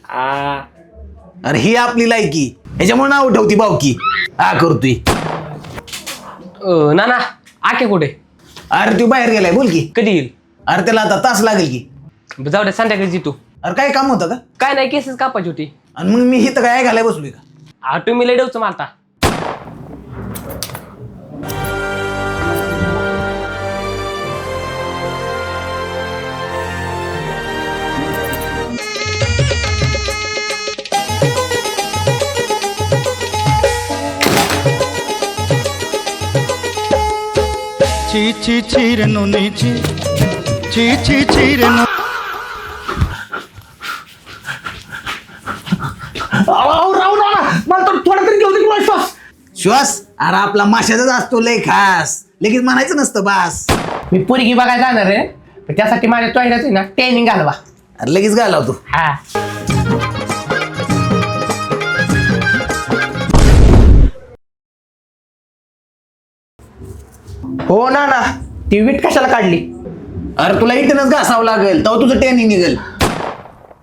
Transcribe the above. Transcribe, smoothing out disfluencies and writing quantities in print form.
आ अरे ही आपली लायकी, ह्याच्यामुळे नाव ठेवती बावकी. हा करतोय. ना ना आके कुठे? अरे तू बाहेर गेलाय, बोल की. कधी येईल? अरे त्याला आता तास लागेल की. जाऊ दे संध्याकाळी तू. अरे काय काम होतं का? काय नाही केसेस कापायची होती. आणि मग मी इथं काय घालाय बसलोय का? तुम्ही लय मारता. ची ची ची रे नोनी ची ची ची ची रे नो. राहू ना, मला तर थोडा तरी घेऊ दे तुला श्वास. श्वास? अरे आपला माशाचाच असतो लय खास, लगेच म्हणायचं नसतं बास. मी पोरगी बघायला जाणार आहे, पण त्यासाठी माझ्या तोंडाचं ना ट्रेनिंग घालवा. अरे लगेच घालावतो. हा हो ना ती वीट कशाला काढली? अरे तुला इथूनच घासावं लागेल, तेव्हा तुझं ट्रेनिंग निघेल.